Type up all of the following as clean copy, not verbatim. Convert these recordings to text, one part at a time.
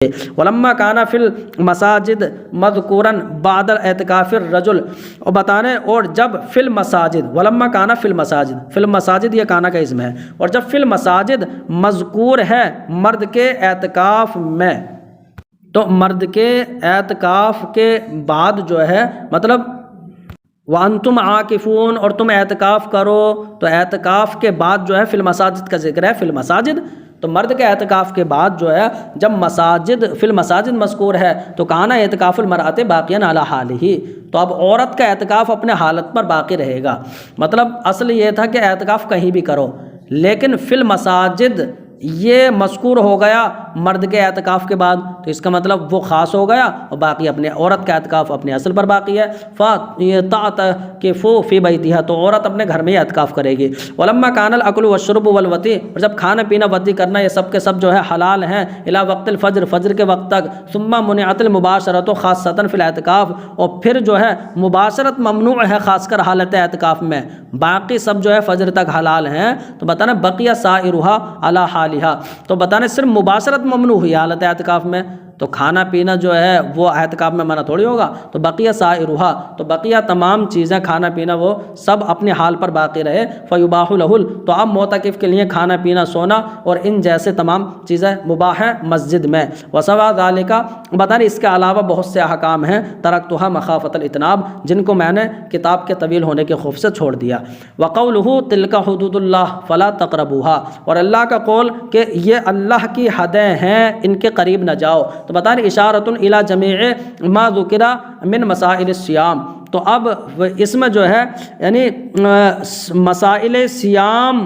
لیے۔ ولما کان فی المساجد مذکورا بعد الاعتکاف الرجل، اور بتانے اور جب فی المساجد، ولما کان فی المساجد، فی المساجد یہ کانا کا اسم ہے، اور جب فی المساجد مذکور ہے مرد کے اعتکاف میں، تو مرد کے اعتکاف کے بعد جو ہے مطلب وَأَنْتُمْ عَاكِفُونَ، اور تم اعتکاف کرو، تو اعتکاف کے بعد جو ہے فی المساجد کا ذکر ہے، فی المساجد، تو مرد کے اعتکاف کے بعد جو ہے جب مساجد فی المساجد مذکور ہے تو کانا اعتکاف المرأۃ باقیاً علی حالہ، تو اب عورت کا اعتکاف اپنے حالت پر باقی رہے گا۔ مطلب اصل یہ تھا کہ اعتکاف کہیں بھی کرو، لیکن فی المساجد یہ مذکور ہو گیا مرد کے اعتکاف کے بعد، تو اس کا مطلب وہ خاص ہو گیا اور باقی اپنے عورت کا اعتکاف اپنے اصل پر باقی ہے۔ فَتَعْتَكِفُ فِي بَيْتِهَا، تو عورت اپنے گھر میں ہی اعتکاف کرے گی۔ وَلَمَّا كَانَ الْأَكْلُ وَالشُّرْبُ وَالْوَطِي، اور جب کھانا پینا ودی کرنا یہ سب کے سب جو ہے حلال ہیں الی وقت الفجر، فجر کے وقت تک، ثم منعت المباشرۃ خاصۃ فی الاعتکاف، اور پھر جو ہے مباشرت ممنوع ہے خاص کر حالت اعتکاف میں، باقی سب جو ہے فجر تک حلال ہیں، تو بتانا بقیہ سائرها علی حالہا، تو بتانا صرف مباشرت ممنوع ہوئی حالت اعتکاف میں، تو کھانا پینا جو ہے وہ اعتکاف میں منع تھوڑی ہوگا، تو بقیہ سائرها، تو بقیہ تمام چیزیں کھانا پینا وہ سب اپنے حال پر باقی رہے، فیباح لہ، تو اب معتکف کے لیے کھانا پینا سونا اور ان جیسے تمام چیزیں مباح ہیں مسجد میں۔ وسوا ذالک، بتانے اس کے علاوہ بہت سے احکام ہیں، ترکتها مخافۃ الاجتناب، جن کو میں نے کتاب کے طویل ہونے کے خوف سے چھوڑ دیا۔ وقولہ تلک حدود اللہ فلا تقربوها، اور اللہ کا قول کہ یہ اللہ کی حدیں ہیں ان کے قریب نہ جاؤ، تو بتا رہے اشارۃ الی جمیع ما ذکر من مسائل الصیام، تو اب اس میں جو ہے یعنی مسائل صیام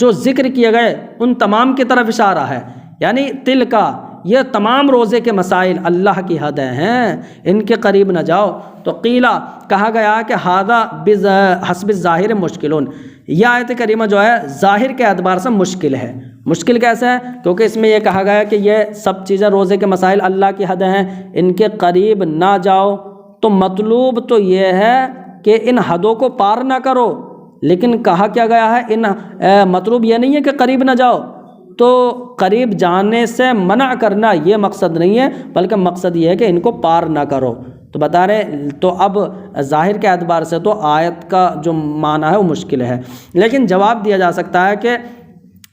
جو ذکر کیے گئے ان تمام کی طرف اشارہ ہے، یعنی تل کا یہ تمام روزے کے مسائل اللہ کی حدیں ہیں، ان کے قریب نہ جاؤ۔ تو قیلا، کہا گیا کہ ھذا حسب الظاہر مشکلون، یہ آیت کریمہ جو ہے ظاہر کے اعتبار سے مشکل ہے۔ مشکل کیسے ہے؟ کیونکہ اس میں یہ کہا گیا کہ یہ سب چیزیں روزے کے مسائل اللہ کی حدیں ہیں، ان کے قریب نہ جاؤ، تو مطلوب تو یہ ہے کہ ان حدوں کو پار نہ کرو، لیکن کہا کیا گیا ہے مطلوب یہ نہیں ہے کہ قریب نہ جاؤ، تو قریب جانے سے منع کرنا یہ مقصد نہیں ہے، بلکہ مقصد یہ ہے کہ ان کو پار نہ کرو۔ تو بتا رہے تو اب ظاہر کے اعتبار سے تو آیت کا جو معنی ہے وہ مشکل ہے، لیکن جواب دیا جا سکتا ہے کہ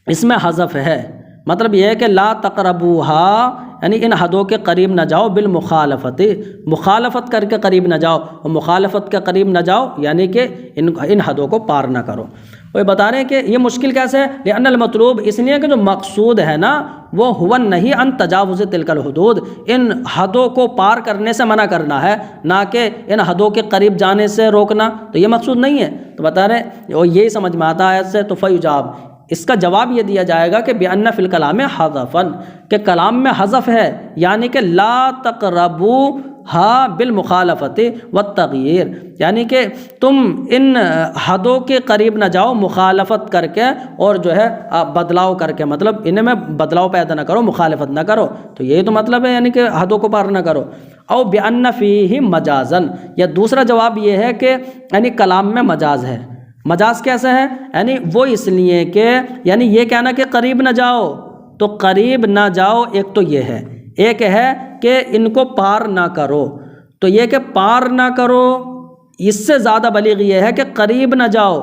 اس میں حذف ہے، مطلب یہ ہے کہ لا تقربوها، یعنی ان حدوں کے قریب نہ جاؤ، بالمخالفت، مخالفت کر کے قریب نہ جاؤ، اور مخالفت کے قریب نہ جاؤ یعنی کہ ان حدوں کو پار نہ کرو۔ وہ بتا رہے ہیں کہ یہ مشکل کیسے ہے، لأن المطلوب، اس لیے کہ جو مقصود ہے نا وہ هو النہی عن تجاوز تلک الحدود، ان حدوں کو پار کرنے سے منع کرنا ہے، نہ کہ ان حدوں کے قریب جانے سے روکنا، تو یہ مقصود نہیں ہے۔ تو بتا رہے ہیں اور یہی سمجھ میں آتا ہے آیت سے، تو فیجاب، اس کا جواب یہ دیا جائے گا کہ بِأَنَّ فِي الْكَلَامِ حَذَفًا، کہ کلام میں حذف ہے، یعنی کہ لا تقربوها بالمخالفت والتغییر، یعنی کہ تم ان حدوں کے قریب نہ جاؤ مخالفت کر کے اور جو ہے بدلاؤ کر کے، مطلب ان میں بدلاؤ پیدا نہ کرو، مخالفت نہ کرو، تو یہی تو مطلب ہے، یعنی کہ حدوں کو پار نہ کرو۔ او بِأَنَّ فِيهِ مَجَازًا، یا دوسرا جواب یہ ہے کہ یعنی کلام میں مجاز ہے۔ مجاز کیسے ہے؟ یعنی وہ اس لیے کہ یعنی یہ کہنا کہ قریب نہ جاؤ، تو قریب نہ جاؤ ایک تو یہ ہے، ایک ہے کہ ان کو پار نہ کرو، تو یہ کہ پار نہ کرو اس سے زیادہ بلیغ یہ ہے کہ قریب نہ جاؤ،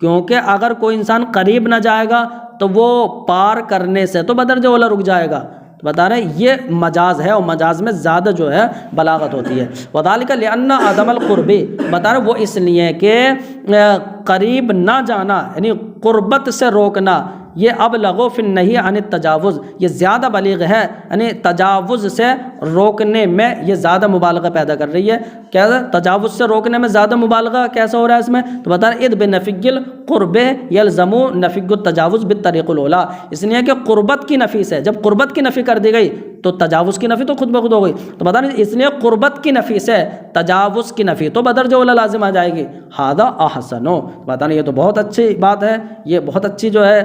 کیونکہ اگر کوئی انسان قریب نہ جائے گا تو وہ پار کرنے سے تو بدرجہ اولا رک جائے گا۔ بتا رہے ہیں یہ مجاز ہے، اور مجاز میں زیادہ جو ہے بلاغت ہوتی ہے۔ وذالک لأن عدم القرب، بتا رہے وہ اس لیے کہ قریب نہ جانا یعنی قربت سے روکنا، یہ ابلغ فی النہی عن التجاوز، یہ زیادہ بلیغ ہے، یعنی تجاوز سے روکنے میں یہ زیادہ مبالغہ پیدا کر رہی ہے۔ کیا تجاوز سے روکنے میں زیادہ مبالغہ کیسا ہو رہا ہے اس میں؟ تو بتا رہے اذ بنفی القرب یلزم نفی التجاوز بالطریق الاولی، اس لیے کہ قربت کی نفی سے، جب قربت کی نفی کر دی گئی تو تجاوز کی نفی تو خود بخود ہو گئی، تو بتا رہے اس لیے قربت کی نفی سے تجاوز کی نفی تو بدرجہ اولی لازم آ جائے گی۔ ھذا احسن، بتا رہے یہ تو بہت اچھی بات ہے، یہ بہت اچھی جو ہے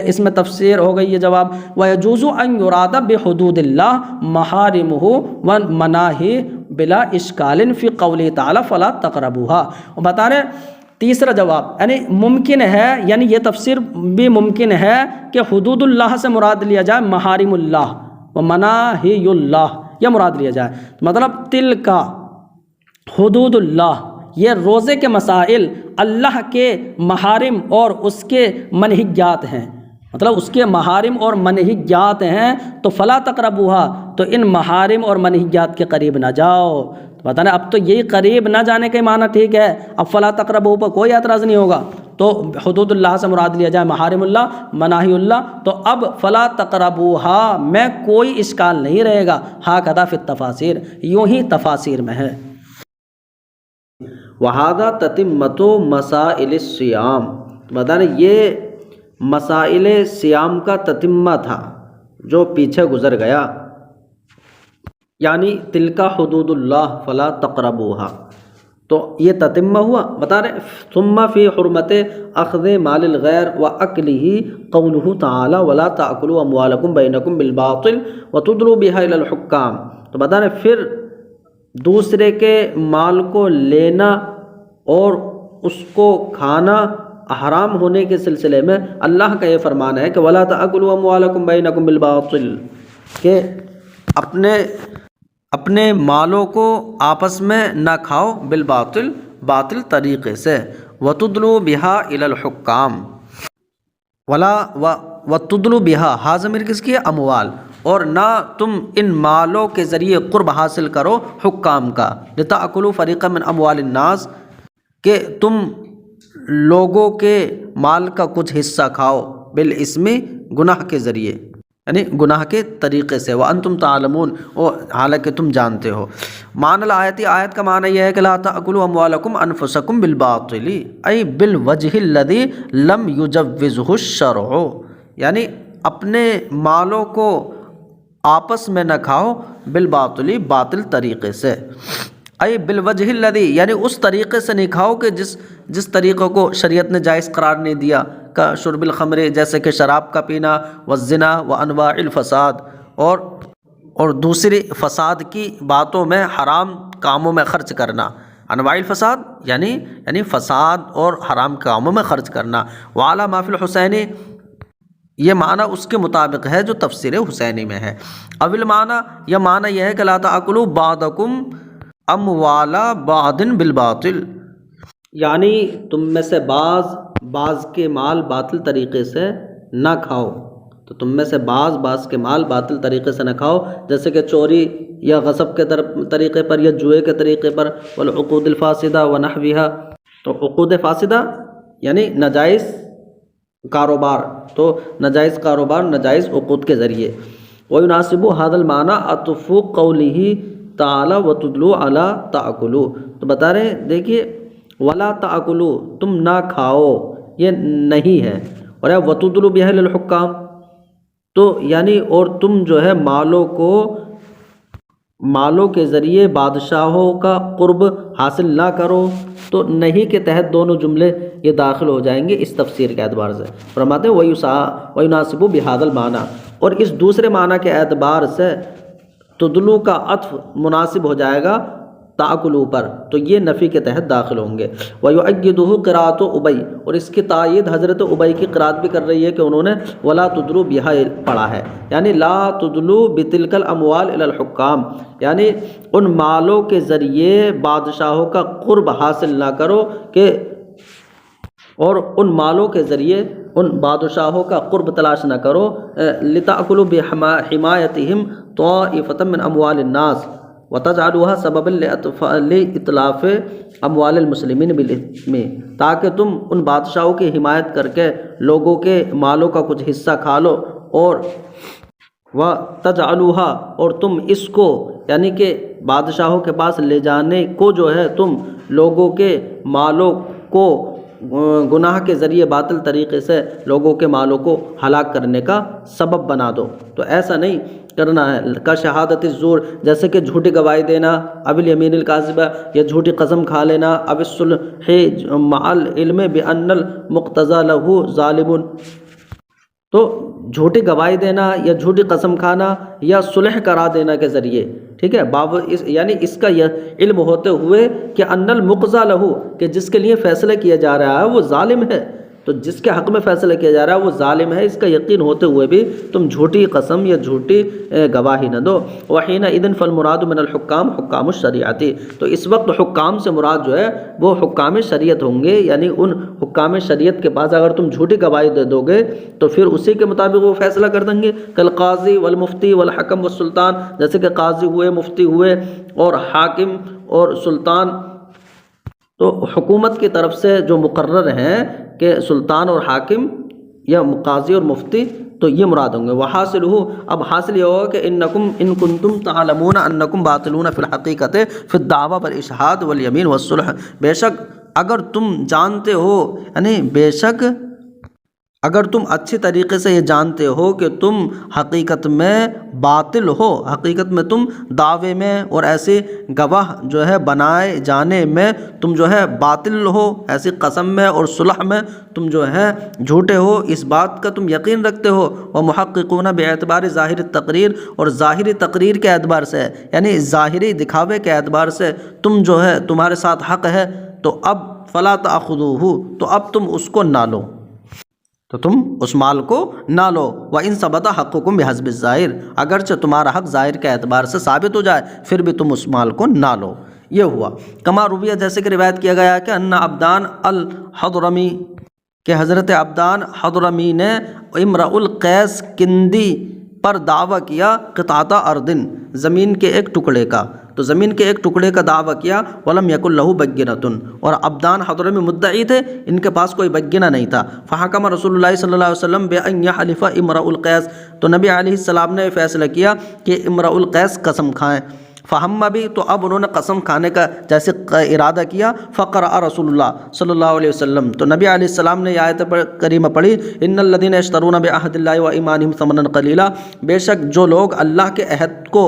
اس میں تفسیر ہو گئی یہ جواب۔ وَيَجُوزُ أَن يُرَادَ بِحُدُودِ اللَّهِ مَحَارِمُهُ وَمَنَاهِهِ بِلَا إِشْكَالٍ فِي قَوْلِهِ تَعَالَى فَلَا تَقْرَبُوهَا، اور بتا رہے تیسرا جواب یعنی ممکن ہے، یعنی یہ تفسیر بھی ممکن ہے کہ حدود اللہ سے مراد لیا جائے محارم اللہ، ومناہی اللہ یہ مراد لیا جائے، مطلب تلک حدود اللہ، یہ روزے کے مسائل اللہ کے محارم اور اس کے منہیات ہیں، مطلب اس کے محارم اور منہیات ہیں، تو فلا تقربوها، تو ان محارم اور منہیات کے قریب نہ جاؤ۔ پتہ نا، اب تو یہی قریب نہ جانے کا معنی ٹھیک ہے، اب فلا تقربوا پر کوئی اعتراض نہیں ہوگا، تو حدود اللہ سے مراد لیا جائے محارم اللہ، مناہی اللہ، تو اب فلا تقربوها میں کوئی اشکال نہیں رہے گا، ہاکذا فی التفاسیر، یوں ہی تفاسیر میں ہے۔ وہذا تتمۃ مسائل الصیام، بتانا یہ مسائل صیام کا تتمہ تھا جو پیچھے گزر گیا، یعنی تلک حدود اللہ فلا تقربوها، تو یہ تتمہ ہوا۔ بتا رہے ثم فی حرمت اخذ مال الغیر واکلہ قولہ تعالی ولا تاکلوا اموالکم بینکم بالباطل وتدلوا بها الی الحکام، تو بتا رہے پھر دوسرے کے مال کو لینا اور اس کو کھانا حرام ہونے کے سلسلے میں اللہ کا یہ فرمان ہے کہ ولا تاکلوا اموالکم بینکم بالباطل، کہ اپنے مالوں کو آپس میں نہ کھاؤ بالباطل، باطل طریقے سے، وتدلوا بها الی الحکام، وتدلوا بها ہا ضمیر کس کی ہے؟ اموال، اور نہ تم ان مالوں کے ذریعے قرب حاصل کرو حکام کا، لتاکلوا فریقا من اموال الناس، کہ تم لوگوں کے مال کا کچھ حصہ کھاؤ، بالاسم گناہ کے ذریعے، یعنی گناہ کے طریقے سے، وانتم تعلمون، حالانکہ تم جانتے ہو۔ معنی الآیت، آیت کا معنی یہ ہے کہ لا تأکلوا اموالکم انفسکم بالباطل، ای بالوجہ الذی لم یجوزہ الشرع، یعنی اپنے مالوں کو آپس میں نہ کھاؤ بالباطل، باطل طریقے سے، ای بالوجہ الذی، یعنی اس طریقے سے نہیں کھاؤ کہ جس طریقے کو شریعت نے جائز قرار نہیں دیا، کا شرب الخمر، جیسے کہ شراب کا پینا، والزنا وانواع الفساد، اور دوسری فساد کی باتوں میں، حرام کاموں میں خرچ کرنا، انواع الفساد یعنی فساد اور حرام کاموں میں خرچ کرنا، وعلی ما فی الحسینی، یہ معنی اس کے مطابق ہے جو تفسیر حسینی میں ہے۔ اول معنی، یہ معنی یہ ہے کہ لا تأکلوا بعضکم اموال بعض بالباطل، یعنی تم میں سے بعض کے مال باطل طریقے سے نہ کھاؤ، تو تم میں سے بعض کے مال باطل طریقے سے نہ کھاؤ، جیسے کہ چوری یا غصب کے طریقے پر یا جوئے کے طریقے پر، والعقود الفاسدہ ونحوہا، تو عقود فاسدہ یعنی ناجائز کاروبار، تو ناجائز کاروبار ناجائز عقود کے ذریعے۔ وَيُنَاسِبُ هَذَا الْمَعْنَى عَطْفُ قَوْلِهِ تعالی وَتُدْلُوا عَلَىٰ تَأْكُلُوا، تو بتا رہے ہیں دیکھیے وَلَا تَأْكُلُوا، تم نہ کھاؤ، یہ نہیں ہے، اور وَتُدْلُوا بِهَا إِلَى الْحُكَّامِ، تو یعنی اور تم جو ہے مالوں کے ذریعے بادشاہوں کا قرب حاصل نہ کرو، تو نہیں کے تحت دونوں جملے یہ داخل ہو جائیں گے اس تفسیر کے اعتبار سے۔ فرماتے ہیں وَيُنَاسِبُ بِهَذَا الْمَعْنَى، اور اس دوسرے معنی کے اعتبار سے تدلو کا عطف مناسب ہو جائے گا تاکلو پر، تو یہ نفی کے تحت داخل ہوں گے۔ وَيُؤَيِّدُهُ قِرَاءَةُ ابی، اور اس کی تائید حضرت ابی کی قرات بھی کر رہی ہے کہ انہوں نے وَلَا تُدْلُوا بِهَا پڑھا ہے، یعنی لا تُدْلُوا بِتِلْكَ الْأَمْوَالِ إِلَى الْحُكَّامِ، یعنی ان مالوں کے ذریعے بادشاہوں کا قرب حاصل نہ کرو، کہ اور ان مالوں کے ذریعے ان بادشاہوں کا قرب تلاش نہ کرو، لِتَأْكُلُوا بِحِمَایَتِهِمْ طَائِفَةً مِّنْ أَمْوَالِ النَّاسِ وَتَجْعَلُوهَا سَبَبًا لِإِتْلَافِ أَمْوَالِ الْمُسْلِمِينَ بِالْإِثْمِ، تاکہ تم ان بادشاہوں کی حمایت کر کے لوگوں کے مالوں کا کچھ حصہ کھا لو، اور وَتَجْعَلُوهَا، اور تم اس کو یعنی کہ بادشاہوں کے پاس لے جانے کو جو ہے تم لوگوں کے مالوں کو گناہ کے ذریعے باطل طریقے سے لوگوں کے مالوں کو ہلاک کرنے کا سبب بنا دو، تو ایسا نہیں کرنا ہے۔ کا شہادت الزور، جیسے کہ جھوٹی گواہی دینا، اب الیمین الکاذبہ، یا جھوٹی قسم کھا لینا، اب الصلح مع العلم بان المقتضی له ظالم، تو جھوٹی گواہی دینا یا جھوٹی قسم کھانا یا صلح کرا دینا کے ذریعے، ٹھیک ہے، یعنی اس کا یہ علم ہوتے ہوئے کہ ان المقضی لہ، کہ جس کے لیے فیصلہ کیا جا رہا ہے وہ ظالم ہے، تو جس کے حق میں فیصلہ کیا جا رہا ہے وہ ظالم ہے، اس کا یقین ہوتے ہوئے بھی تم جھوٹی قسم یا جھوٹی گواہی نہ دو۔ وحینئذ فالمراد من الحکام حکام الشریعتی، تو اس وقت حکام سے مراد جو ہے وہ حکام شریعت ہوں گے، یعنی ان حکام شریعت کے پاس اگر تم جھوٹی گواہی دے دو گے تو پھر اسی کے مطابق وہ فیصلہ کر دیں گے۔ کالقاضی والمفتی والحکم والسلطان، جیسے کہ قاضی ہوئے، مفتی ہوئے اور حاکم اور سلطان، تو حکومت کی طرف سے جو مقرر ہیں کہ سلطان اور حاکم یا قاضی اور مفتی، تو یہ مراد ہوں گے۔ وحاصلہ، اب حاصل یہ ہوگا کہ انکم ان کنتم تعلمون انکم باطلون فی الحقیقت فی الدعوی والاشہاد والیمین والصلح، بے شک اگر تم جانتے ہو، یعنی بے شک اگر تم اچھی طریقے سے یہ جانتے ہو کہ تم حقیقت میں باطل ہو، حقیقت میں تم دعوے میں اور ایسے گواہ جو ہے بنائے جانے میں تم جو ہے باطل ہو، ایسی قسم میں اور صلح میں تم جو ہے جھوٹے ہو، اس بات کا تم یقین رکھتے ہو۔ ومحققون باعتبار ظاہر التقریر، اور ظاہری تقریر کے اعتبار سے، یعنی ظاہری دکھاوے کے اعتبار سے تم جو ہے تمہارے ساتھ حق ہے، تو اب فلا تأخذوہ، تو اب تم اس کو نہ لو، تو تم اس مال کو نہ لو۔ وَإِن ثَبَتَ حَقُّكُمْ بِحَسْبِ الظَّاہِر، اگرچہ تمہارا حق ظاہر کے اعتبار سے ثابت ہو جائے پھر بھی تم اس مال کو نہ لو۔ یہ ہوا کما رویہ، جیسے کہ روایت کیا گیا کہ ان عبدان الحضرمی، کہ حضرت عبدان حضرمی نے امرؤ القیس کندی پر دعویٰ کیا قطعۃ ارضٍ، زمین کے ایک ٹکڑے کا، تو زمین کے ایک ٹکڑے کا دعویٰ کیا۔ ولم یکن لہ بینۃ، اور عبدان حضرمی مدعی تھے، ان کے پاس کوئی بینہ نہیں تھا۔ فحکم رسول اللہ صلی اللہ علیہ وسلم بان یحلف امرؤ القیس، تو نبی علیہ السلام نے فیصلہ کیا کہ امرؤ القیس قسم کھائیں۔ فہم بھی، تو اب انہوں نے قسم کھانے کا جیسے ارادہ کیا۔ فقرأ رسول اللہ صلی اللہ علیہ وسلم، تو نبی علیہ السلام نے یہ آیت کریمہ پڑھی، ان الذین یشترون بعہد اللہ وایمانہم ثمنا قلیلا، بے شک جو لوگ اللہ کے عہد کو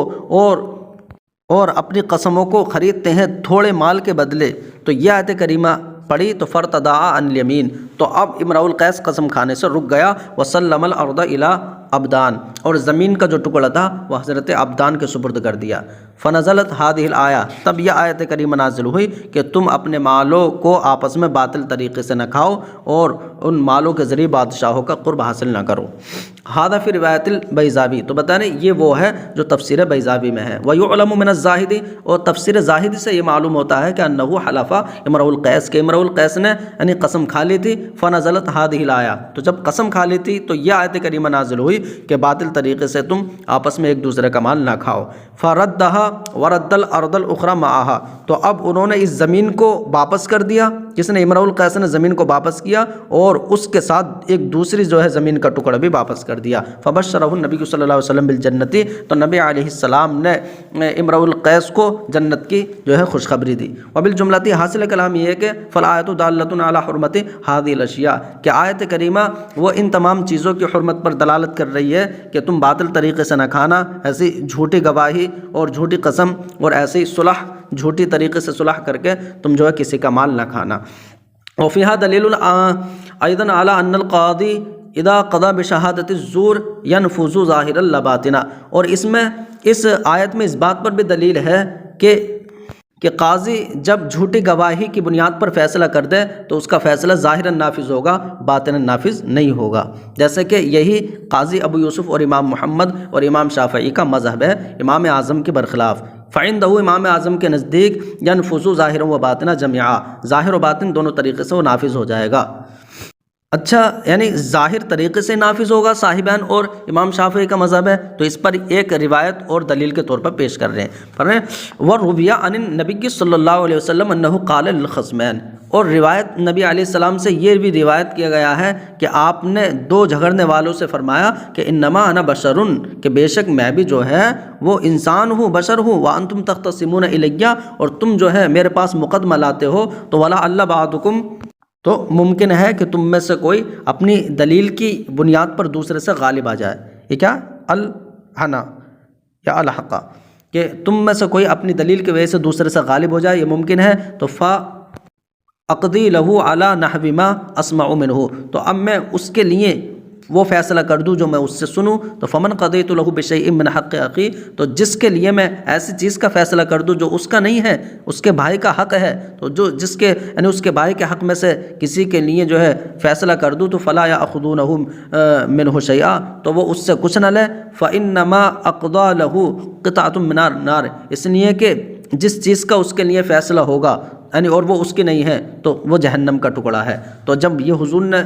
اور اپنی قسموں کو خریدتے ہیں تھوڑے مال کے بدلے، تو یہ آیت کریمہ پڑھی تو فرتدعا عن الیمین، تو اب امرؤ القیس قسم کھانے سے رک گیا۔ وسلم الارض الی عبدان، اور زمین کا جو ٹکڑا تھا وہ حضرت عبدان کے سپرد کر دیا۔ فنزلت هذه الآیہ، تب یہ آیت کریمہ نازل ہوئی کہ تم اپنے مالوں کو آپس میں باطل طریقے سے نہ کھاؤ اور ان مالوں کے ذریعے بادشاہوں کا قرب حاصل نہ کرو۔ هذا فی روایت البیضاوی، تو بتانے یہ وہ ہے جو تفسیر بیضاوی میں ہے۔ ویعلم من الزاہدی، اور تفسیر زاہدی سے یہ معلوم ہوتا ہے کہ انہ حلف امرؤ القیس، کہ امرؤ القیس نے یعنی قسم کھا لی تھی۔ فنزلت هذه الآیہ، تو جب قسم کھا لی تھی تو یہ آیت کریمہ نازل ہوئی کہ باطل طریقے سے تم آپس میں ایک دوسرے کا مال نہ کھاؤ۔ فردها ورد الارض الاخرى معها، تو اب انہوں نے اس زمین کو واپس کر دیا، کس نے؟ امرؤ القیس نے زمین کو واپس کیا اور اس کے ساتھ ایک دوسری جو ہے زمین کا ٹکڑا بھی واپس کر دیا۔ فبشرہ النبی صلی اللہ علیہ وسلم بالجنتی، تو نبی علیہ السلام نے امرؤ القیس کو جنت کی جو ہے خوشخبری دی۔ وبالجملہ حاصل کلام یہ ہے کہ فالآیۃ دالۃ علی حرمت هذه الاشیاء، کہ آیت کریمہ وہ ان تمام چیزوں کی حرمت پر دلالت کر رہی ہے کہ تم باطل طریقے سے نہ کھانا، ایسی جھوٹی گواہی اور جھوٹی قسم اور ایسی صلح، جھوٹی طریقے سے صلح کر کے تم جو ہے کسی کا مال نہ کھانا۔ وفیہا دلیل ایضا علی ان القاضی اذا قضى بشہادت الزور ينفذ ظاہرا لا باطنا، اور اس میں اس آیت میں اس بات پر بھی دلیل ہے کہ قاضی جب جھوٹی گواہی کی بنیاد پر فیصلہ کر دے تو اس کا فیصلہ ظاہراً نافذ ہوگا، باطناً نافذ نہیں ہوگا، جیسے کہ یہی قاضی ابو یوسف اور امام محمد اور امام شافعی کا مذہب ہے امام اعظم کے برخلاف۔ فعندہ، امام اعظم کے نزدیک ینفذ ظاہرا و باطنا جميعا، ظاہر و باطن دونوں طریقے سے وہ نافذ ہو جائے گا۔ اچھا، یعنی ظاہر طریقے سے نافذ ہوگا صاحبین اور امام شافعی کا مذہب ہے، تو اس پر ایک روایت اور دلیل کے طور پر پیش کر رہے ہیں۔ وروی عن النبی صلی اللہ علیہ وسلم انہ قال للخصمین، اور روایت نبی علیہ السلام سے یہ بھی روایت کیا گیا ہے کہ آپ نے دو جھگڑنے والوں سے فرمایا کہ انما انا بشر، کہ بے شک میں بھی جو ہے وہ انسان ہوں، بشر ہوں، وانتم تختصمون الی، اور تم جو ہے میرے پاس مقدمہ لاتے ہو، تو ولا اللہ بعضکم، تو ممکن ہے کہ تم میں سے کوئی اپنی دلیل کی بنیاد پر دوسرے سے غالب آ جائے۔ یہ کیا؟ الحنا یا الحقہ، کہ تم میں سے کوئی اپنی دلیل کی وجہ سے دوسرے سے غالب ہو جائے، یہ ممکن ہے۔ تو فاقضی لہ علی نحو ما اسمع منہ، تو اب میں اس کے لیے وہ فیصلہ کر دوں جو میں اس سے سنوں، تو فمن قضیت له بشیء من حق اخی، تو جس کے لیے میں ایسی چیز کا فیصلہ کر دوں جو اس کا نہیں ہے، اس کے بھائی کا حق ہے، تو جو جس کے یعنی اس کے بھائی کے حق میں سے کسی کے لیے جو ہے فیصلہ کر دوں تو فلا یاخذونہ منہ شیئا، تو وہ اس سے کچھ نہ لے، فانما اقضى له قطعۃ من النار، اس لیے کہ جس چیز کا اس کے لیے فیصلہ ہوگا یعنی اور وہ اس کی نہیں ہے تو وہ جہنم کا ٹکڑا ہے۔ تو جب یہ حضور نے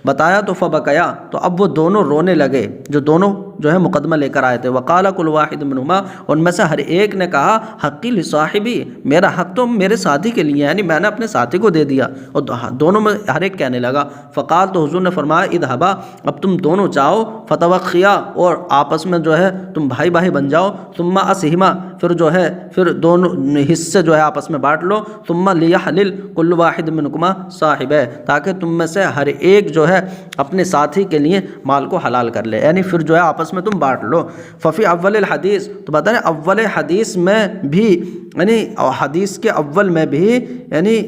بتایا تو فبکیا، تو اب وہ دونوں رونے لگے جو دونوں جو ہے مقدمہ لے کر آئے تھے۔ وقال کل واحد منہما، ان میں سے ہر ایک نے کہا حقی لصاحبی، میرا حق تو میرے ساتھی کے لیے، یعنی میں نے اپنے ساتھی کو دے دیا، اور دونوں میں ہر ایک کہنے لگا۔ فقال، تو حضور نے فرمایا اذهبا، اب تم دونوں جاؤ، فتوخیا، اور آپس میں جو ہے تم بھائی بھائی بن جاؤ، ثم اسہما، پھر جو ہے پھر دونوں حصے جو ہے آپس میں بانٹ لو، ثم لیحلل کل واحد منکما صاحبہ، تاکہ تم میں سے ہر ایک جو ہے اپنے ساتھی کے لیے مال کو حلال کر لے، یعنی پھر جو ہے آپس میں تم بانٹ لو۔ ففی اول الحدیث، تو بتائیں اول حدیث میں بھی یعنی حدیث کے اول میں بھی یعنی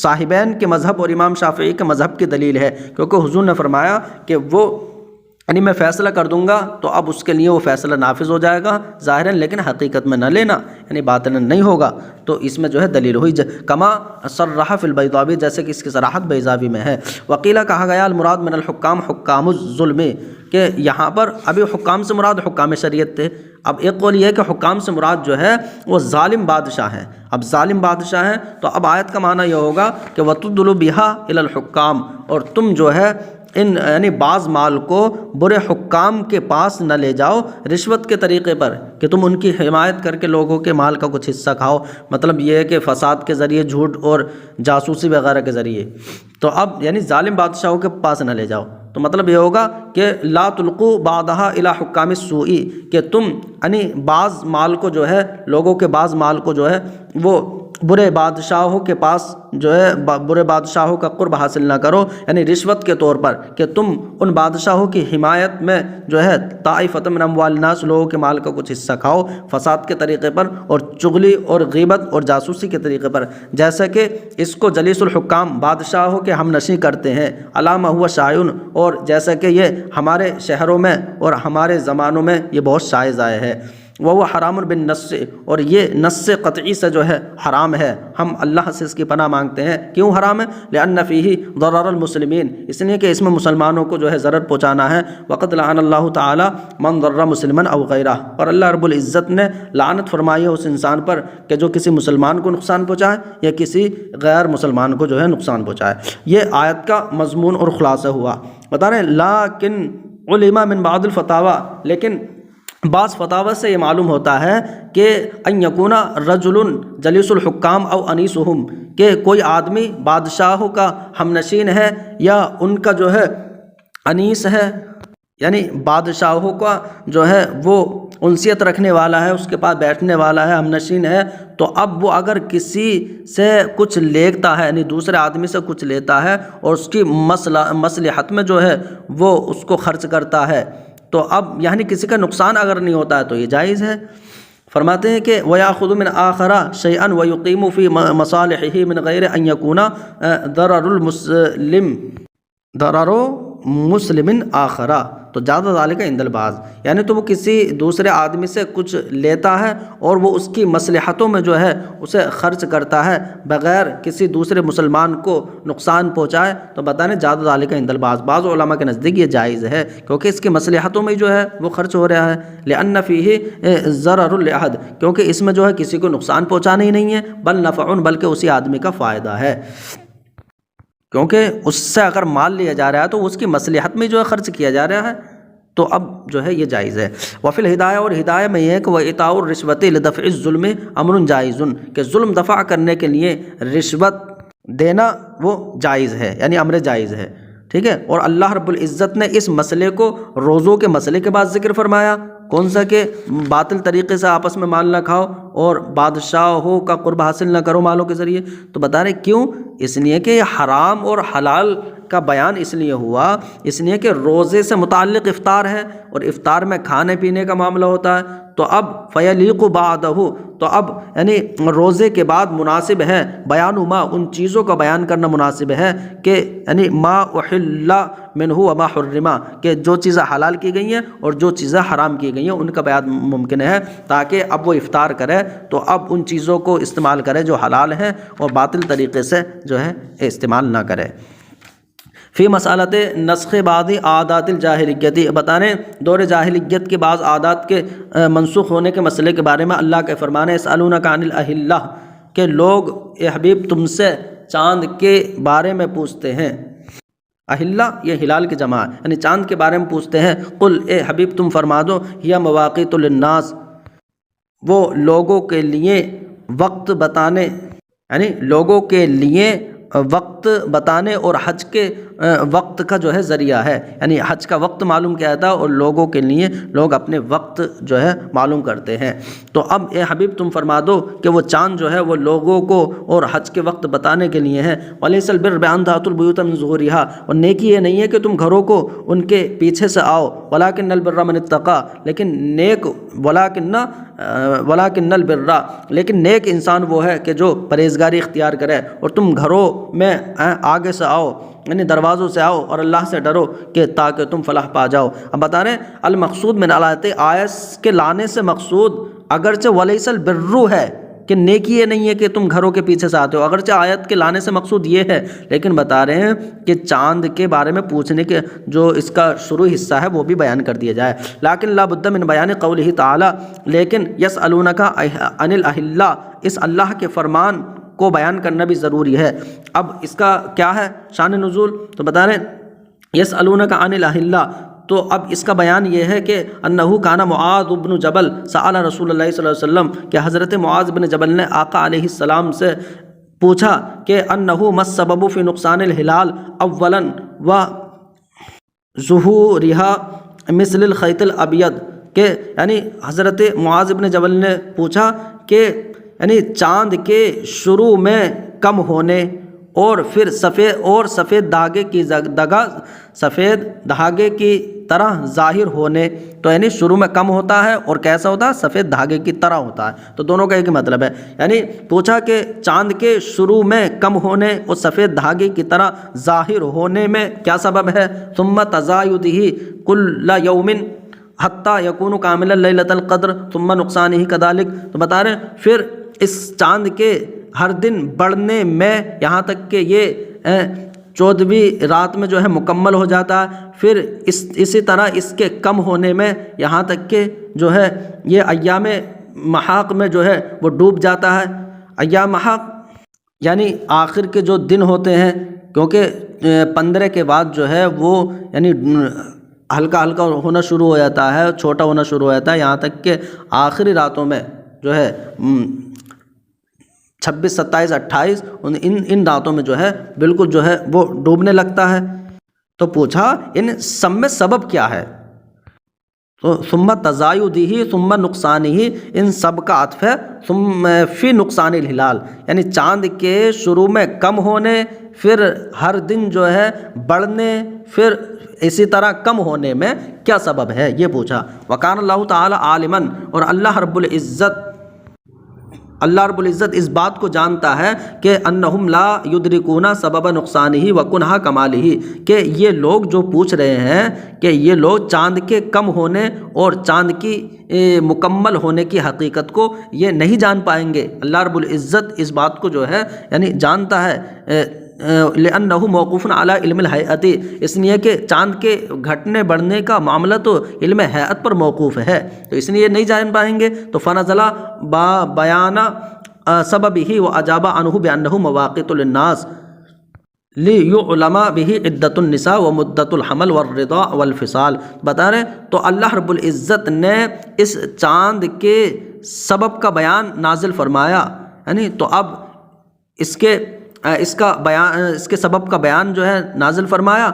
صاحبین کے مذہب اور امام شافعی کے مذہب کی دلیل ہے، کیونکہ حضور نے فرمایا کہ وہ یعنی میں فیصلہ کر دوں گا تو اب اس کے لیے وہ فیصلہ نافذ ہو جائے گا ظاہراً، لیکن حقیقت میں نہ لینا یعنی باطناً نہیں ہوگا، تو اس میں جو ہے دلیل ہوئی کما صرح فی البیضاوی، جیسے کہ اس کی صراحت بیضاوی میں ہے۔ وقیلہ، کہا گیا المراد من الحکام حکام الظلم، کہ یہاں پر ابھی حکام سے مراد حکام شریعت تھے، اب ایک قول یہ ہے کہ حکام سے مراد جو ہے وہ ظالم بادشاہ ہیں، اب ظالم بادشاہ ہیں تو اب آیت کا معنی یہ ہوگا کہ وَتُدْلُ بِهَا إِلَى الْحُكَّامِ، اور تم جو ہے ان یعنی بعض مال کو برے حکام کے پاس نہ لے جاؤ رشوت کے طریقے پر، کہ تم ان کی حمایت کر کے لوگوں کے مال کا کچھ حصہ کھاؤ، مطلب یہ ہے کہ فساد کے ذریعے، جھوٹ اور جاسوسی وغیرہ کے ذریعے، تو اب یعنی ظالم بادشاہوں کے پاس نہ لے جاؤ، تو مطلب یہ ہوگا کہ لا تلقوا بعضها الى حکام السوء، کہ تم یعنی بعض مال کو جو ہے لوگوں کے بعض مال کو جو ہے وہ برے بادشاہوں کے پاس جو ہے برے بادشاہوں کا قرب حاصل نہ کرو، یعنی رشوت کے طور پر، کہ تم ان بادشاہوں کی حمایت میں جو ہے طائفۃ من اموال الناس، لوگوں کے مال کا کچھ حصہ کھاؤ فساد کے طریقے پر اور چغلی اور غیبت اور جاسوسی کے طریقے پر، جیسا کہ اس کو جلیس الحکام بادشاہوں کے ہم نشیں کرتے ہیں، علامہ ہوا شائع، اور جیسا کہ یہ ہمارے شہروں میں اور ہمارے زمانوں میں یہ بہت شائع ضائع ہے۔ وہ حرام بالنص، اور یہ نص قطعی سے جو ہے حرام ہے، ہم اللہ سے اس کی پناہ مانگتے ہیں۔ کیوں حرام ہے؟ لأن فیہ ضرر المسلمین، اس لیے کہ اس میں مسلمانوں کو جو ہے ضرر پہنچانا ہے۔ وقد لعن اللہ تعالی من ضر مسلما او غیرہ، اور اللہ رب العزت نے لعنت فرمائی ہے اس انسان پر کہ جو کسی مسلمان کو نقصان پہنچائے یا کسی غیر مسلمان کو جو ہے نقصان پہنچائے۔ یہ آیت کا مضمون اور خلاصہ ہوا۔ بتا رہے ہیں لیکن علما من بعض الفتاوی، لیکن بعض فتاوی سے یہ معلوم ہوتا ہے کہ ان یکون رجل جلیس الحکام او انیسہم، کہ کوئی آدمی بادشاہوں کا ہم نشین ہے یا ان کا جو ہے انیس ہے، یعنی بادشاہوں کا جو ہے وہ انسیت رکھنے والا ہے، اس کے پاس بیٹھنے والا ہے، ہم نشین ہے، تو اب وہ اگر کسی سے کچھ لیتا ہے یعنی دوسرے آدمی سے کچھ لیتا ہے اور اس کی مصلحت میں جو ہے وہ اس کو خرچ کرتا ہے، تو اب یعنی کسی کا نقصان اگر نہیں ہوتا ہے تو یہ جائز ہے۔ فرماتے ہیں کہ وَيَأْخُذُ مِنْ آخَرَ شَيْئًا وَيُقِيمُ فِي مَصَالِحِهِ مِنْ غَيْرِ أَنْ يَكُونَ ضَرَرُ مُسْلِمٍ آخَرَ، تو زیادہ ذالک عند البعض، یعنی تو وہ کسی دوسرے آدمی سے کچھ لیتا ہے اور وہ اس کی مصلحتوں میں جو ہے اسے خرچ کرتا ہے بغیر کسی دوسرے مسلمان کو نقصان پہنچائے، تو بتانے زیادہ ذالک عند البعض، بعض علماء کے نزدیک یہ جائز ہے کیونکہ اس کی مصلحتوں میں جو ہے وہ خرچ ہو رہا ہے۔ لأن فیہ ضرر لأحد، کیونکہ اس میں جو ہے کسی کو نقصان پہنچانا ہی نہیں ہے، بل نفع، بلکہ اسی آدمی کا فائدہ ہے، کیونکہ اس سے اگر مال لیا جا رہا ہے تو اس کی مصلحت میں جو ہے خرچ کیا جا رہا ہے، تو اب جو ہے یہ جائز ہے۔ وفی الہدایہ، اور ہدایہ میں یہ ہے کہ وَإِعْطَاءُ الرِّشْوَةِ لِدَفْعِ الظُّلْمِ أَمْرٌ جائز، کہ ظلم دفع کرنے کے لیے رشوت دینا وہ جائز ہے، یعنی امر جائز ہے، ٹھیک ہے۔ اور اللہ رب العزت نے اس مسئلے کو روزوں کے مسئلے کے بعد ذکر فرمایا، کون سا؟ کہ باطل طریقے سے آپس میں مال نہ کھاؤ اور بادشاہوں کا قرب حاصل نہ کرو مالوں کے ذریعے، تو بتا رہے کیوں؟ اس لیے کہ یہ حرام اور حلال کا بیان اس لیے ہوا، اس لیے کہ روزے سے متعلق افطار ہے اور افطار میں کھانے پینے کا معاملہ ہوتا ہے، تو اب فیلیق بعدہ، تو اب یعنی روزے کے بعد مناسب ہے بیان ما، ان چیزوں کا بیان کرنا مناسب ہے کہ یعنی ما احل منہ وما حرم، کہ جو چیزیں حلال کی گئی ہیں اور جو چیزیں حرام کی گئی ہیں ان کا بیان ممکن ہے، تاکہ اب وہ افطار کرے تو اب ان چیزوں کو استعمال کرے جو حلال ہیں اور باطل طریقے سے جو ہے استعمال نہ کرے۔ فی مسالت نسخ بعض عادات الجاہلیت، بتانے دور جاہلیت کے بعض عادات کے منسوخ ہونے کے مسئلے کے بارے میں اللہ کا فرمان ہے یسألونک عن الاہلہ، کہ لوگ اے حبیب تم سے چاند کے بارے میں پوچھتے ہیں۔ اہلہ یہ ہلال کی جمع ہے، یعنی چاند کے بارے میں پوچھتے ہیں۔ قل اے حبیب تم فرما دو ہی مواقیت للناس، وہ لوگوں کے لیے وقت بتانے، یعنی لوگوں کے لیے وقت بتانے اور حج کے وقت کا جو ہے ذریعہ ہے، یعنی حج کا وقت معلوم کیا جاتا ہے اور لوگوں کے لیے لوگ اپنے وقت جو ہے معلوم کرتے ہیں۔ تو اب اے حبیب تم فرما دو کہ وہ چاند جو ہے وہ لوگوں کو اور حج کے وقت بتانے کے لیے ہے۔ وَلَيْسَ الْبِرُّ بِأَن تَأْتُوا الْبُيُوتَ مِن ظُهُورِهَا، اور نیکی یہ نہیں ہے کہ تم گھروں کو ان کے پیچھے سے آؤ، وَلَكِنَّ الْبِرَّ مَنِ اتَّقَىٰ، لیکن نیک وَلَكِنَّ الْبِرَّ، لیکن نیک انسان وہ ہے کہ جو پرہیزگاری اختیار کرے، اور تم گھروں میں آگے سے آؤ، یعنی دروازوں سے آؤ اور اللہ سے ڈرو کہ تاکہ تم فلاح پا جاؤ۔ اب بتا رہے ہیں المقصود من الآیت، آیت کے لانے سے مقصود اگرچہ ولیس البر ہے کہ نیکی یہ نہیں ہے کہ تم گھروں کے پیچھے سے آتے ہو، اگرچہ آیت کے لانے سے مقصود یہ ہے، لیکن بتا رہے ہیں کہ چاند کے بارے میں پوچھنے کے جو اس کا شروعی حصہ ہے وہ بھی بیان کر دیا جائے۔ لیکن لا بد من بیان قولہ تعالی، لیکن یسألونک عن الاہلہ، اس اللہ کے فرمان کو بیان کرنا بھی ضروری ہے۔ اب اس کا کیا ہے شان نزول، تو بتا رہے ہیں یسألونک عن الاہلہ، تو اب اس کا بیان یہ ہے کہ انہو کان معاذ بن جبل سأل رسول اللہ صلی اللہ علیہ وسلم، کہ حضرت معاذ بن جبل نے آقا علیہ السلام سے پوچھا کہ انہو ما السبب فی نقصان الہلال اولا و ظہورہا مثل الخیط الابید، کہ یعنی حضرت معاذ بن جبل نے پوچھا کہ یعنی چاند کے شروع میں کم ہونے اور پھر سفید دھاگے کی طرح ظاہر ہونے، تو یعنی شروع میں کم ہوتا ہے اور کیسا ہوتا ہے، سفید دھاگے کی طرح ہوتا ہے، تو دونوں کا ایک ہی مطلب ہے۔ یعنی پوچھا کہ چاند کے شروع میں کم ہونے اور سفید دھاگے کی طرح ظاہر ہونے میں کیا سبب ہے۔ ثم تزایدہ کل یوم حتی یکون کاملا لیلۃ القدر ثم نقصانہ کذالک، تو بتا رہے ہیں پھر اس چاند کے ہر دن بڑھنے میں یہاں تک کہ یہ 14ویں رات میں جو ہے مکمل ہو جاتا ہے، پھر اسی طرح اس کے کم ہونے میں یہاں تک کہ جو ہے یہ ایام محاق میں جو ہے وہ ڈوب جاتا ہے۔ ایام محاق یعنی آخر کے جو دن ہوتے ہیں، کیونکہ 15 کے بعد جو ہے وہ یعنی ہلکا ہلکا ہونا شروع ہو جاتا ہے، چھوٹا ہونا شروع ہو جاتا ہے، یہاں تک کہ آخری راتوں میں جو ہے 26، 27، 28 ان راتوں میں جو ہے بالکل جو ہے وہ ڈوبنے لگتا ہے۔ تو پوچھا ان سب میں سبب کیا ہے، تو ثم تزایدہ ثم نقصانہ، ان سب کا عطف ہے ثم فی نقصان الہلال، یعنی چاند کے شروع میں کم ہونے، پھر ہر دن جو ہے بڑھنے، پھر اسی طرح کم ہونے میں کیا سبب ہے یہ پوچھا۔ وکان اللہ تعالی عالما، اور اللہ رب العزت اس بات کو جانتا ہے کہ انہم لا یدرکون سبب نقصانہ وکنہ کمالہ، کہ یہ لوگ جو پوچھ رہے ہیں کہ یہ لوگ چاند کے کم ہونے اور چاند کی مکمل ہونے کی حقیقت کو یہ نہیں جان پائیں گے۔ اللہ رب العزت اس بات کو جو ہے یعنی جانتا ہے، لأنہ موقوف علی علم الہیئت، اس لیے کہ چاند کے گھٹنے بڑھنے کا معاملہ تو علم ہیئت پر موقوف ہے، تو اس لیے نہیں جان پائیں گے۔ تو فنزل بیان سببہ واجاب عنہ بانہ مواقیت للناس لیعلم بہ عدۃ النساء ومدۃ الحمل والرضاع والفصال، بتا رہے تو اللہ رب العزت نے اس چاند کے سبب کا بیان نازل فرمایا، یعنی تو اب اس کے سبب کا بیان جو ہے نازل فرمایا،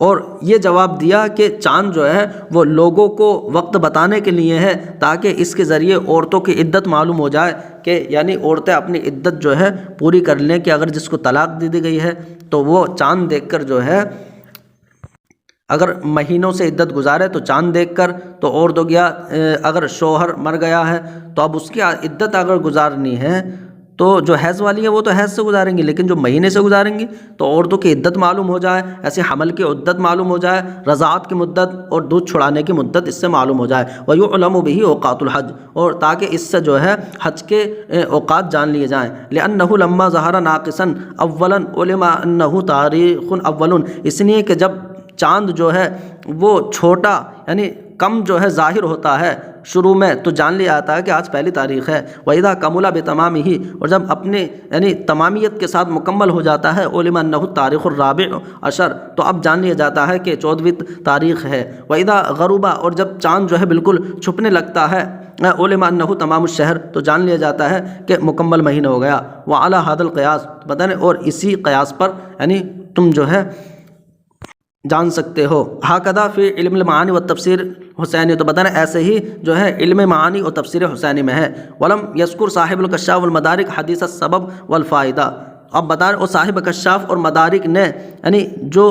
اور یہ جواب دیا کہ چاند جو ہے وہ لوگوں کو وقت بتانے کے لیے ہے تاکہ اس کے ذریعے عورتوں کی عدت معلوم ہو جائے، کہ یعنی عورتیں اپنی عدت جو ہے پوری کر لیں، کہ اگر جس کو طلاق دے دی گئی ہے تو وہ چاند دیکھ کر جو ہے اگر مہینوں سے عدت گزارے تو چاند دیکھ کر، تو اور دو گیا اگر شوہر مر گیا ہے تو اب اس کی عدت اگر گزارنی ہے تو جو حیض والی ہیں وہ تو حیض سے گزاریں گی، لیکن جو مہینے سے گزاریں گی تو عورتوں کی عدت معلوم ہو جائے، ایسے حمل کی عدت معلوم ہو جائے، رضاعت کی مدت اور دودھ چھڑانے کی مدت اس سے معلوم ہو جائے، وَيُعْلَمُ بِهِ اوقات الحج، اور تاکہ اس سے جو ہے حج کے اوقات جان لیے جائیں، لِأَنَّهُ لَمَّا ظَهَرَ نَاقِصًا أَوَّلًا عُلِمَ أَنَّهُ تَارِيخٌ أَوَّلٌ، اس لیے کہ جب چاند جو ہے وہ چھوٹا یعنی کم جو ہے ظاہر ہوتا ہے شروع میں تو جان لیا جاتا ہے کہ آج پہلی تاریخ ہے، وَإِذَا كَمُلَ بِتَمَامِهِ، اور جب اپنے یعنی تمامیت کے ساتھ مکمل ہو جاتا ہے، عُلِمَ أَنَّهُ التَّارِخُ الرَّابِعُ عَشَرَ، تو اب جان لیا جاتا ہے کہ 14ویں تاریخ ہے، وَإِذَا غَرُبَ، اور جب چاند جو ہے بالکل چھپنے لگتا ہے، عُلِمَ أَنَّهُ تمام الشہر، تو جان لیا جاتا ہے کہ مکمل مہینہ ہو گیا، وَعَلَى هَذَا الْقِيَاسِ، بتائیں اور اسی قیاس پر یعنی تم جو ہے جان سکتے ہو، ہاکذا فی علم المعانی والتفسیر حسینی، تو بتانا ایسے ہی جو ہے علم معانی اور تفسیر حسینی میں ہے، ولم یذکر صاحب الکشاف والمدارک حدیث السبب والفائدہ، اب بتا رہے اور صاحب کشاف اور مدارک نے یعنی جو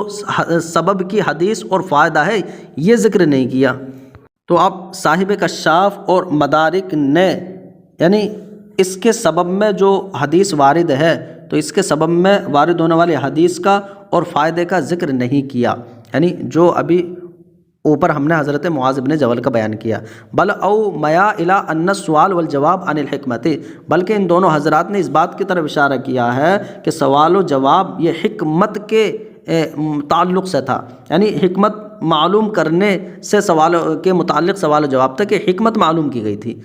سبب کی حدیث اور فائدہ ہے یہ ذکر نہیں کیا، تو اب صاحب کشاف اور مدارک نے یعنی اس کے سبب میں جو حدیث وارد ہے تو اس کے سبب میں وارد ہونے والی حدیث کا اور فائدے کا ذکر نہیں کیا، یعنی جو ابھی اوپر ہم نے حضرت معاذ بن جبل کا بیان کیا، بل او میا الی ان السؤال والجواب عن الحکمت، بلکہ ان دونوں حضرات نے اس بات کی طرف اشارہ کیا ہے کہ سوال و جواب یہ حکمت کے تعلق سے تھا، یعنی حکمت معلوم کرنے سے سوال کے متعلق سوال و جواب تھا کہ حکمت معلوم کی گئی تھی،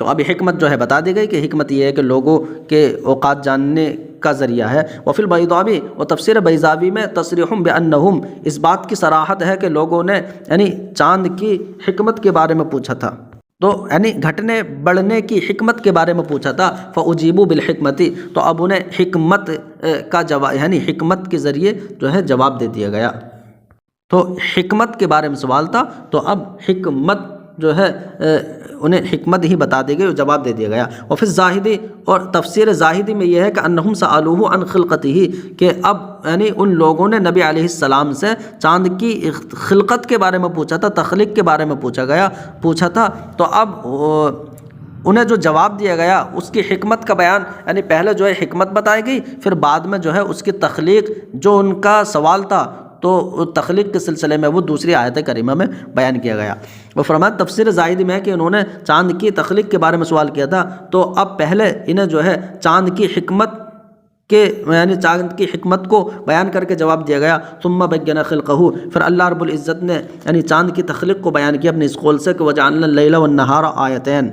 تو اب حکمت جو ہے بتا دی گئی کہ حکمت یہ ہے کہ لوگوں کے اوقات جاننے کا ذریعہ ہے، وفی البیضاوی اور تفسیر بیضاوی میں تصریح بانہم، اس بات کی صراحت ہے کہ لوگوں نے یعنی چاند کی حکمت کے بارے میں پوچھا تھا، تو یعنی گھٹنے بڑھنے کی حکمت کے بارے میں پوچھا تھا، فاجیبوا بالحکمت، تو اب انہیں حکمت کا جواب یعنی حکمت کے ذریعے جو ہے جواب دے دیا گیا، تو حکمت کے بارے میں سوال تھا تو اب حکمت جو ہے انہیں حکمت ہی بتا دی گئی اور جواب دے دیا گیا، اور پھر زاہدی اور تفسیر زاہدی میں یہ ہے کہ انہم سألوہ عن خلقتہ، کہ اب یعنی ان لوگوں نے نبی علیہ السلام سے چاند کی خلقت کے بارے میں پوچھا تھا، تخلیق کے بارے میں پوچھا تھا، تو اب انہیں جو جواب دیا گیا اس کی حکمت کا بیان یعنی پہلے جو ہے حکمت بتائی گئی، پھر بعد میں جو ہے اس کی تخلیق جو ان کا سوال تھا تو تخلیق کے سلسلے میں وہ دوسری آیت کریمہ میں بیان کیا گیا، وہ فرمایا تفسیر زاہدی میں ہے کہ انہوں نے چاند کی تخلیق کے بارے میں سوال کیا تھا، تو اب پہلے انہیں جو ہے چاند کی حکمت کے یعنی چاند کی حکمت کو بیان کر کے جواب دیا گیا، ثم بین خلقہ، پھر اللہ رب العزت نے یعنی چاند کی تخلیق کو بیان کیا اپنے اس قول سے کہ وجعلنا اللیل والنہار آیتین،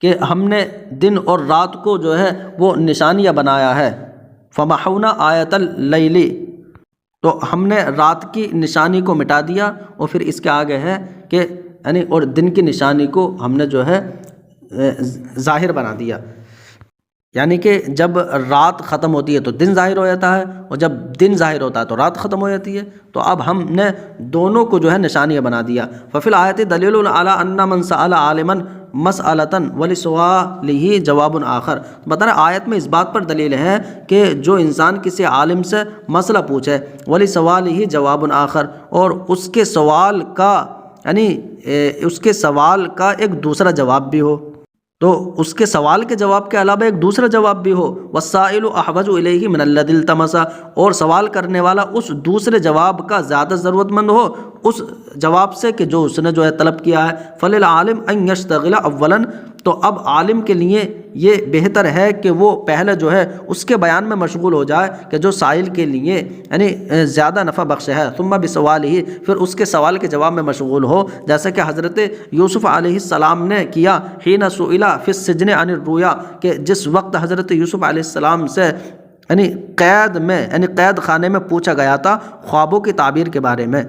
کہ ہم نے دن اور رات کو جو ہے وہ نشانیاں بنایا ہے، فمحونا آیت اللیل، تو ہم نے رات کی نشانی کو مٹا دیا، اور پھر اس کے آگے ہے کہ یعنی اور دن کی نشانی کو ہم نے جو ہے ظاہر بنا دیا، یعنی کہ جب رات ختم ہوتی ہے تو دن ظاہر ہو جاتا ہے، اور جب دن ظاہر ہوتا ہے تو رات ختم ہو جاتی ہے، تو اب ہم نے دونوں کو جو ہے نشانیاں بنا دیا، ففی الآیت دلیل علی ان من سأل عالما مسئلۃ ولسؤالہ جواب آخر، بتا رہے آیت میں اس بات پر دلیل ہے کہ جو انسان کسی عالم سے مسئلہ پوچھے، ولسؤالہ جواب آخر، اور اس کے سوال کا یعنی اس کے سوال کا ایک دوسرا جواب بھی ہو، تو اس کے سوال کے جواب کے علاوہ ایک دوسرا جواب بھی ہو، والسائل احوج الیہ من الذی التمس، اور سوال کرنے والا اس دوسرے جواب کا زیادہ ضرورت مند ہو اس جواب سے کہ جو اس نے جو ہے طلب کیا ہے، فللعالم ان یشتغل اولا، تو اب عالم کے لیے یہ بہتر ہے کہ وہ پہلے جو ہے اس کے بیان میں مشغول ہو جائے کہ جو سائل کے لیے یعنی زیادہ نفع بخش ہے، ثم بسؤالہ، پھر اس کے سوال کے جواب میں مشغول ہو، جیسا کہ حضرت یوسف علیہ السلام نے کیا، حین سئل فی السجن عن الرؤیا، کہ جس وقت حضرت یوسف علیہ السلام سے یعنی قید خانے میں پوچھا گیا تھا خوابوں کی تعبیر کے بارے میں،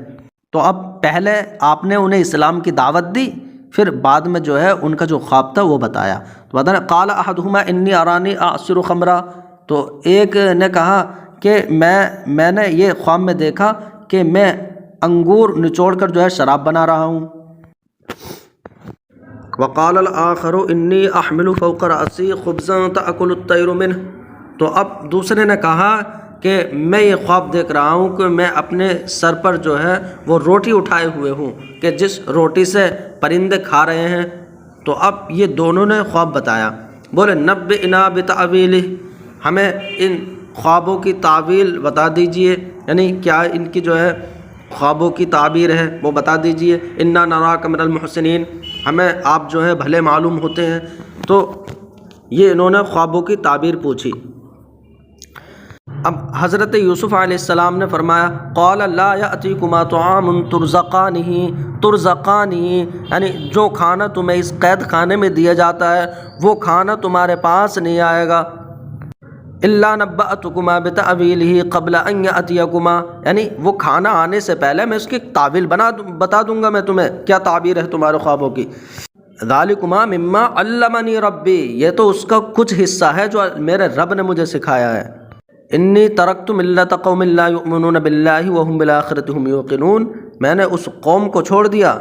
تو اب پہلے آپ نے انہیں اسلام کی دعوت دی، پھر بعد میں جو ہے ان کا جو خواب تھا وہ بتایا، تو بتا رہے قال احدہما انی ارانی اعصر خمرا، تو ایک نے کہا کہ میں نے یہ خواب میں دیکھا کہ میں انگور نچوڑ کر جو ہے شراب بنا رہا ہوں۔ وقال الآخر انی احمل فوق رأسی خبزا تأکل الطیر منہ، تو اب دوسرے نے کہا کہ میں یہ خواب دیکھ رہا ہوں کہ میں اپنے سر پر جو ہے وہ روٹی اٹھائے ہوئے ہوں کہ جس روٹی سے پرندے کھا رہے ہیں۔ تو اب یہ دونوں نے خواب بتایا۔ بولے نبئنا بتأویلہ، ہمیں ان خوابوں کی تعویل بتا دیجئے، یعنی کیا ان کی جو ہے خوابوں کی تعبیر ہے وہ بتا دیجئے۔ انا نراک من المحسنین، ہمیں آپ جو ہے بھلے معلوم ہوتے ہیں۔ تو یہ انہوں نے خوابوں کی تعبیر پوچھی۔ اب حضرت یوسف علیہ السلام نے فرمایا قال لا یأتیکما طعام ترزقانہ، یعنی جو کھانا تمہیں اس قید خانے میں دیا جاتا ہے وہ کھانا تمہارے پاس نہیں آئے گا، الا نبأتکما بتأویلہ قبل ان یأتیکما، یعنی وہ کھانا آنے سے پہلے میں اس کی تعویل بتا دوں گا میں تمہیں کیا تعبیر ہے تمہارے خوابوں کی۔ ذالکما مما علمنی ربی، یہ تو اس کا کچھ حصہ ہے جو میرے رب نے مجھے سکھایا ہے۔ انی ترکت ملت قوم لا یؤمنون باللہ وهم بالآخرۃ هم یوقنون، میں نے اس قوم کو چھوڑ دیا،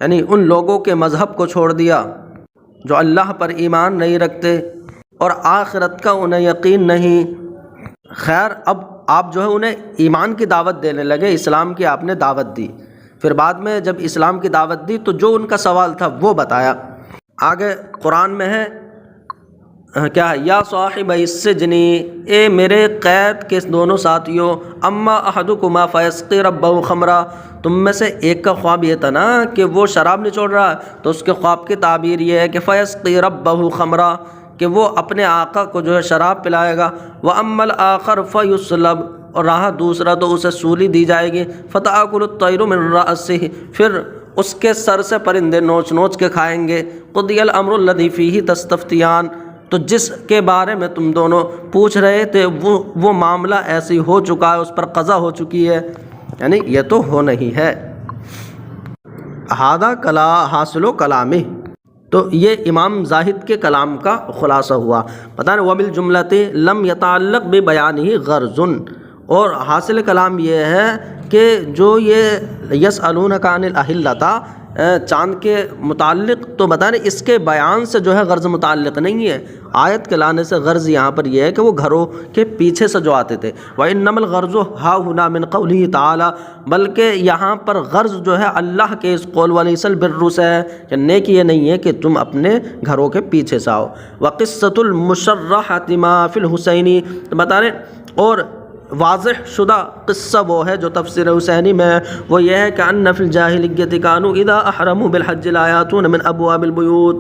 یعنی ان لوگوں کے مذہب کو چھوڑ دیا جو اللہ پر ایمان نہیں رکھتے اور آخرت کا انہیں یقین نہیں۔ خیر اب آپ جو ہے انہیں ایمان کی دعوت دینے لگے، اسلام کی آپ نے دعوت دی، پھر بعد میں جب اسلام کی دعوت دی تو جو ان کا سوال تھا وہ بتایا۔ آگے قرآن میں ہے کیا، یا صاحب السجن، اے میرے قید کے دونوں ساتھیوں، اما احدکما فیسقی ربہ خمرا، تم میں سے ایک کا خواب یہ تھا نا کہ وہ شراب نچوڑ رہا، تو اس کے خواب کی تعبیر یہ ہے کہ فیسقی ربہ خمرا، کہ وہ اپنے آقا کو جو ہے شراب پلائے گا۔ وَأَمَّا الْآخَرُ فَيُسْلَبُ، اور رہا دوسرا تو اسے سولی دی جائے گی، فَتَأْكُلُ الطَّيْرُ مِنْ رَأْسِهِ، پھر اس کے سر سے پرندے نوچ نوچ کے کھائیں گے۔ قُضِيَ الْأَمْرُ الَّذِي فِيهِ تَسْتَفْتِيَانِ، تو جس کے بارے میں تم دونوں پوچھ رہے تھے وہ معاملہ ایسی ہو چکا ہے، اس پر قضا ہو چکی ہے، یعنی یہ تو ہو نہیں ہے۔ ہذا کلا حاصل و کلامی، تو یہ امام زاہد کے کلام کا خلاصہ ہوا۔ پتہ نہیں وبالجملۃ لم یتعلق ببیانہ غرض، اور حاصل کلام یہ ہے کہ جو یہ یسألونک عن الاہلۃ چاند کے متعلق تو بتا رہے، اس کے بیان سے جو ہے غرض متعلق نہیں ہے، آیت کے لانے سے غرض یہاں پر یہ ہے کہ وہ گھروں کے پیچھے سے جو آتے تھے۔ وَإِنَّمَا الْغَرْضُ هَا هُنَا مِنْ قَوْلِهِ تَعَالَى، بلکہ یہاں پر غرض جو ہے اللہ کے اس قول وَلَيْسَ الْبِرُّ سے ہے کہ نیکی یہ نہیں ہے کہ تم اپنے گھروں کے پیچھے سے آؤ۔ وَقِصَّةُ الْمُشَرَّحَةِ مَا فِي الْحُسَيْنِ، تو بتا رہے اور واضح شدہ قصہ وہ ہے جو تفسیر حسینی میں ہے، وہ یہ ہے کہ ان فی الجاہلیۃ کانوا اذا احرموا بالحج لا یاتون من ابواب البیوت،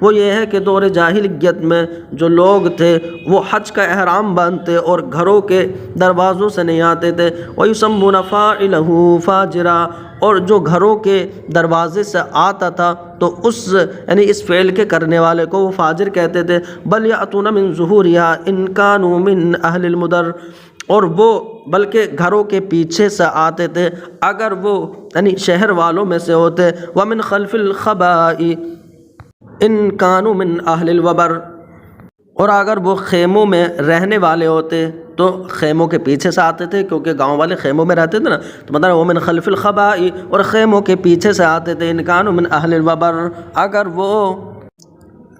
وہ یہ ہے کہ دور جاہلیت میں جو لوگ تھے وہ حج کا احرام باندھتے اور گھروں کے دروازوں سے نہیں آتے تھے۔ ویسمون فاعلہ فاجرا، اور جو گھروں کے دروازے سے آتا تھا تو اس یعنی اس فعل کے کرنے والے کو وہ فاجر کہتے تھے۔ بل یاتون من ظہورها ان کانوا من اہل المدر، اور وہ بلکہ گھروں کے پیچھے سے آتے تھے اگر وہ یعنی شہر والوں میں سے ہوتے۔ ومن خلف الخباء ان کانوا من اہل الوبر، اور اگر وہ خیموں میں رہنے والے ہوتے تو خیموں کے پیچھے سے آتے تھے، کیونکہ گاؤں والے خیموں میں رہتے تھے نا، تو مطلب ومن خلف الخباء، اور خیموں کے پیچھے سے آتے تھے۔ ان کانوا من اہل الوبر، اگر وہ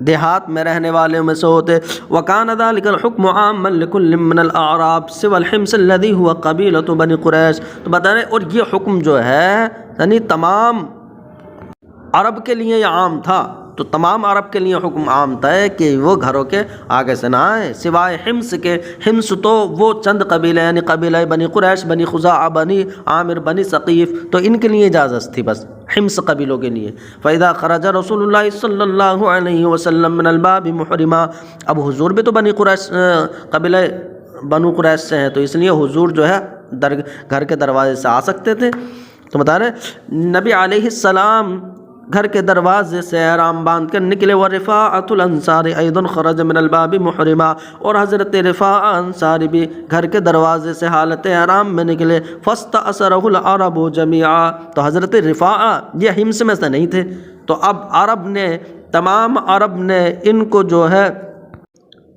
دیہات میں رہنے والے میں سے ہوتے۔ وَكَانَ ذَلِكَ الْحُكْمُ عَامًّا لِكُلٍّ مِّنَ الْأَعْرَابِ سِوَى الْحِمْصِ الَّذِي هُوَ قَبِيلَةُ بَنِي قُرَيْظ، تو بتا رہے اور یہ حکم جو ہے یعنی تمام عرب کے لیے یہ عام تھا، تو تمام عرب کے لیے حکم عام تھا کہ وہ گھروں کے آگے سے نہ آئیں، سوائے حمص کے۔ حمص تو وہ چند قبیلے یعنی قبیلہ بنی قریش، بنی خزاعہ، بنی عامر، بنی ثقیف، تو ان کے لیے اجازت تھی بس، حمص قبیلوں کے لیے۔ فَإِذَا خَرَجَ رَسُولُ اللَّهِ صلی اللہ علیہ وسلم من الباب محرما، اب حضور بھی تو بنی قریش قبیلہ بنو قریش سے ہیں، تو اس لیے حضور جو ہے گھر کے دروازے سے آ سکتے تھے۔ تو بتا رہے نبی علیہ السلام گھر کے دروازے سے احرام باندھ کر نکلے۔ ورفاعۃ الانصار ایضا خرج من الباب محرما، اور حضرت رفاعہ انصاری بھی گھر کے دروازے سے حالت احرام میں نکلے۔ فاستأثره العرب جميعا، تو حضرت رفاعہ یہ حمص میں سے نہیں تھے، تو اب عرب نے تمام عرب نے ان کو جو ہے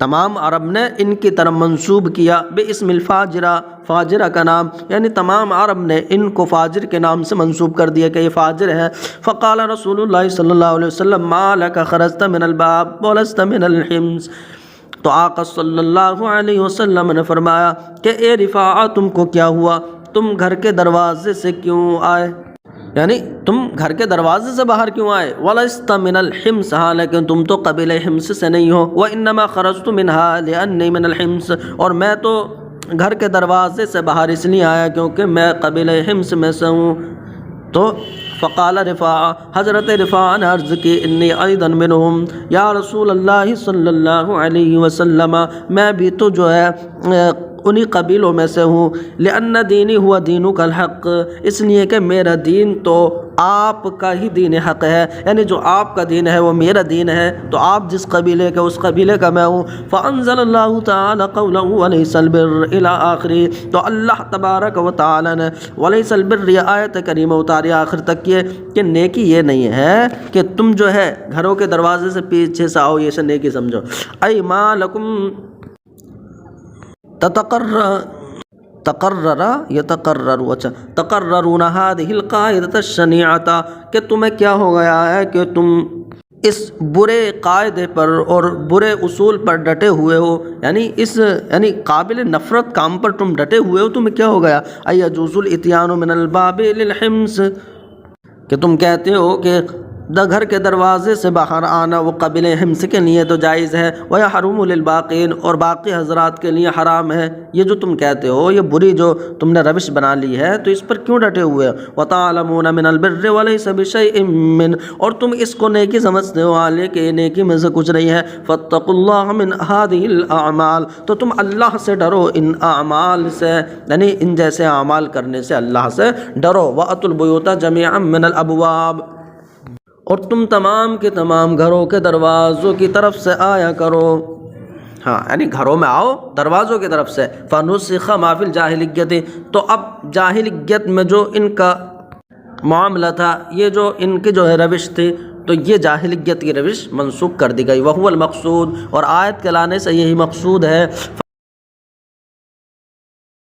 تمام عرب نے ان کی طرف منسوب کیا باسم الفاجرہ، فاجرہ کا نام، یعنی تمام عرب نے ان کو فاجر کے نام سے منسوب کر دیا کہ یہ فاجر ہے۔ فقال رسول اللہ صلی اللہ علیہ وسلم ما لک خرجت من الباب ولست من الحمص، تو آقا صلی اللہ علیہ وسلم نے فرمایا کہ اے رفاعہ تم کو کیا ہوا، تم گھر کے دروازے سے کیوں آئے، یعنی تم گھر کے دروازے سے باہر کیوں آئے؟ وَلَسْتَ مِنَ الْحِمْص، ہاں لیکن تم تو قبیلہ حمص سے نہیں ہو۔ وَإِنَّمَا خَرَجْتُ مِنْهَا لِأَنِّي مِنَ الْحِمْص، اور میں تو گھر کے دروازے سے باہر اس لیے آیا کیونکہ میں قبیلہ حمص میں سے ہوں۔ تو فقال رفاعہ، حضرت رفاعہ نے عرض کی انی ایضا منہم، یا رسول اللہ صلی اللہ علیہ وسلم میں بھی تو جو ہے انہی قبیلوں میں سے ہوں، لأن دینی ہوا دینک الحق، اس لیے کہ میرا دین تو آپ کا ہی دین حق ہے، یعنی جو آپ کا دین ہے وہ میرا دین ہے، تو آپ جس قبیلے کے اس قبیلے کا میں ہوں۔ فانزل اللہ تعالی قولہ ولیس البر الی آخری، تو اللہ تبارک و تعالی نے ولیس البر یہ آیت کریمہ اتاری آخر تک یہ کہ نیکی یہ نہیں ہے کہ تم جو ہے گھروں کے دروازے سے پیچھے سے آؤ، یہ سے نیکی سمجھو۔ ای ما لکم تقررون هذه القاعدة الشنیعة، کہ تمہیں کیا ہو گیا ہے کہ تم اس برے قاعدے پر اور برے اصول پر ڈٹے ہوئے ہو، یعنی قابل نفرت کام پر تم ڈٹے ہوئے ہو، تمہیں کیا ہو گیا؟ ایجوز الاتیان من الباب للحمص، کہ تم کہتے ہو کہ گھر کے دروازے سے باہر آنا وہ قبیلہ حمص کے لیے تو جائز ہے، وَيَحْرُمُ لِلْبَاقِينَ، اور باقی حضرات کے لیے حرام ہے۔ یہ جو تم کہتے ہو، یہ بری جو تم نے روش بنا لی ہے، تو اس پر کیوں ڈٹے ہوئے؟ وَتَعْلَمُونَ مِنَ الْبِرِّ وَلَيْسَ بِشَيْءٍ مِّنْ، اور تم اس کو نیکی سمجھتے ہو حالانکہ یہ نیکی میں سے کچھ نہیں ہے۔ فَاتَّقُوا اللَّهَ مِنْ هَذِهِ الْأَعْمَالِ، تو تم اللہ سے ڈرو ان اعمال سے، یعنی ان جیسے اعمال کرنے سے اللہ سے ڈرو۔ وَأْتُوا الْبُيُوتَ جَمِيعًا مِنَ الْأَبْوَابِ، اور تم تمام کے تمام گھروں کے دروازوں کی طرف سے آیا کرو، ہاں یعنی گھروں میں آؤ دروازوں کی طرف سے۔ فَنُسِخَ مَا فِي الْجَاهِلِيَّةِ، تو اب جاہلیت میں جو ان کا معاملہ تھا، یہ جو ان کی جو ہے روش تھی، تو یہ جاہلیت کی روش منسوخ کر دی گئی۔ وَهُوَ الْمَقْصُودُ، اور آیت کے لانے سے یہی مقصود ہے۔